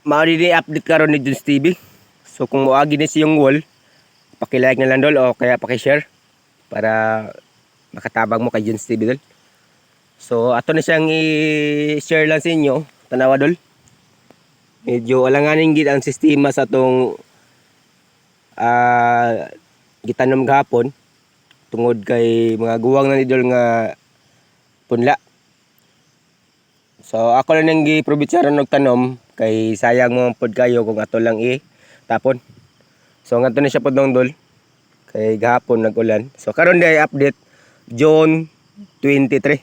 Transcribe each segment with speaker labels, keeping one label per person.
Speaker 1: Maari ni update karon ni Jones TV. So kung moagi ni siyong wall, paki-like na lang dol o kaya paki-share para makatabang mo kay Jones TV dol. So ato na siyang i-share lang sa inyo, tanawa dol. Medyo alanganin gid ang sistema sa atong gitanom gahapon tungod kay mga guwang na ni dol nga punla. So ako lang nang giprobitsaron og tanom kay sayang mo pod kayo kung ato lang tapon. So ngadto na siya pod nang dol kay gahapon nag-ulan. So karon day update June 23.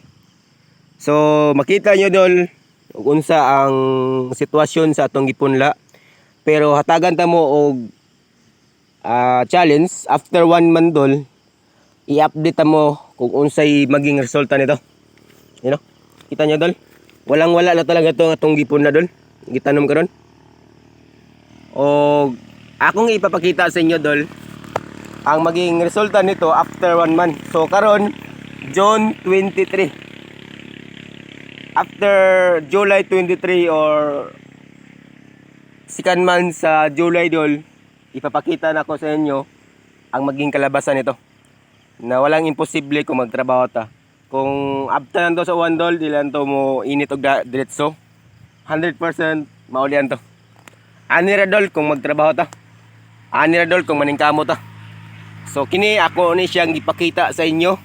Speaker 1: So makita nyo dol ug unsa ang sitwasyon sa atong gipunla. Pero hatagan ta mo og challenge after 1 month dol, i-update ta mo kung unsay maging resulta nito. You know? Kita nyo dol? Walang-wala na talaga ito atong gipon na dol. Gitanom karon. O akong ipapakita sa inyo dol ang maging resulta nito after 1 month. So karon June 23. After July 23 or second month sa July dol, ipapakita na ko sa inyo ang maging kalabasan nito. Na walang imposible kung magtrabaho ta. Kung after nando sa 1 dol, dilan to mo init og diretso. 100% maulian to. Ani ra dol kung magtrabaho ta. Ani ra dol kung maningkamo ta. So kini ako ni siyang ipakita sa inyo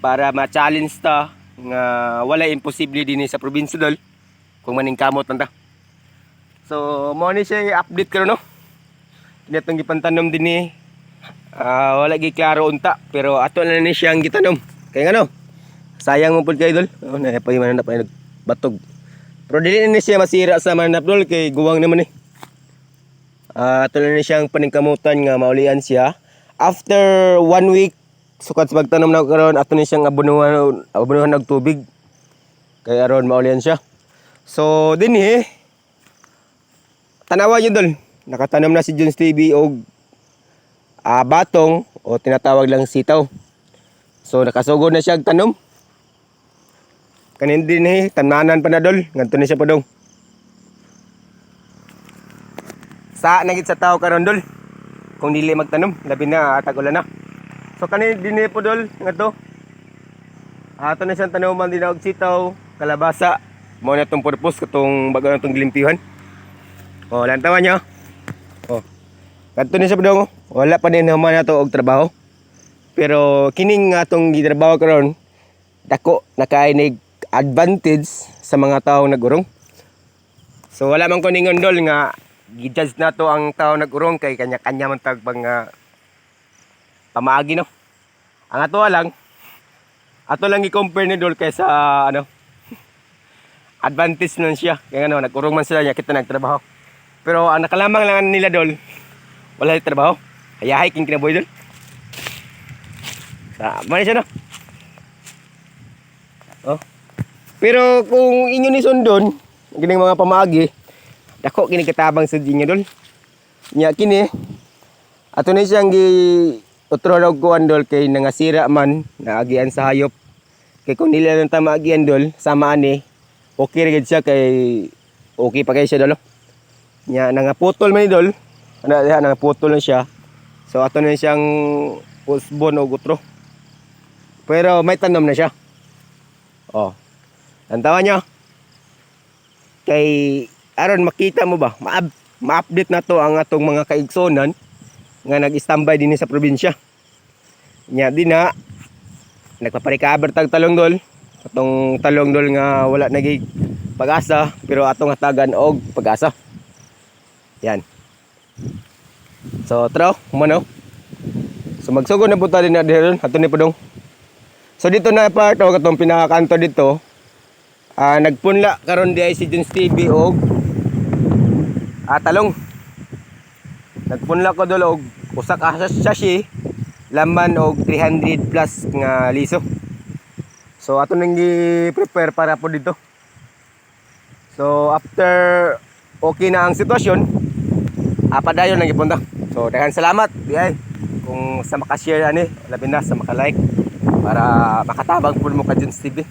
Speaker 1: para ma-challenge ta nga wala imposible dinhi sa probinsya dol kung maningkamot ta. So mo ni siya i-update karon no. Kini atong gipantanom dinhi. Wala gi klaro unta pero ato na ni siyang gitanom. Kay ngano? Sayang mo pud kay dol. Napay man na pa batog. Pero dili ni siya masira sa manap dol kay guwang naman ato na ni siyang paningkamutan nga maulian siya. After 1 week sukat sa pagtanom na karon ato ni siyang abunuhan og tubig. Kay aron maulian siya. So dinhi tanawa niyo dol. Nakatanom na si Jones TV og batong o tinatawag lang sitaw. So nakasugod na siya og tanom. Kanin din tananan pa na dol. Ngadto ni siya pa dong. Sa nagit sa tao karon dol. Kung dili magtanom, labi na tag-ulan na. So kanin din po dol ngadto. Ato na siyang tanoman din og sitaw, kalabasa. Mao na tong purpose katong bago na tong gilimpihan. O lantawan niyo. O. Ngadto ni siya pa dong. Wala pa din naman nato og trabaho. Pero kining atong gitrabaho karon dako nakainig advantage sa mga taong nag-urong. So wala man ko ningon dol nga gi-judge nato ang taong nag-urong kay kanya-kanya man tag mga pamaagi no. Ang ato lang i-compare ni dol kay sa advantage nun siya. Kaya ano nag-urong man sila niya kita nagtrabaho. Pero ang nakalamang lang nila dol wala yung trabaho. Hayahay king kinabuhi dol. Mali siya no. Oh. Pero kung inyo ni sundon, kining mga pamaagi, dako kini katabang sa dinyo dol. Nya kini ato ni siyang gi utro og kuan dol kay nangasira man naagian sa hayop. Kay kung nila nang tamagian dol sama ani, okay ra gid siya kay okay pa kay siya dol. Nya nangaputol man ni dol. Nangaputol na siya. So ato na siyang usbon og utro. Pero may tanom na siya. Oh. Antawan nyo. Kay aron makita mo ba? Ma-update na to ang atong mga kaigsonan nga nag-standby din sa probinsya. Nya din na nagpaparikaber tag talong dol. Atong talong dol nga wala nagig pag-asa pero atong hatagan og pag-asa. Yan. So tro, humano. So magsugod na buta din na diron ato ni padong. So dito na part o katong pinakakanto dito. Nagpunla karon di ay si Jones TV og talong. Nagpunla ko dol og usak sashi laman og 300 plus nga liso. So ato nang gi-prepare para po dito. So after okay na ang sitwasyon, padayon nang ipunta. So daghan salamat di ay kung sa maka-share ani, labi na sa maka-like para makatabang pud mo ka Jones TV.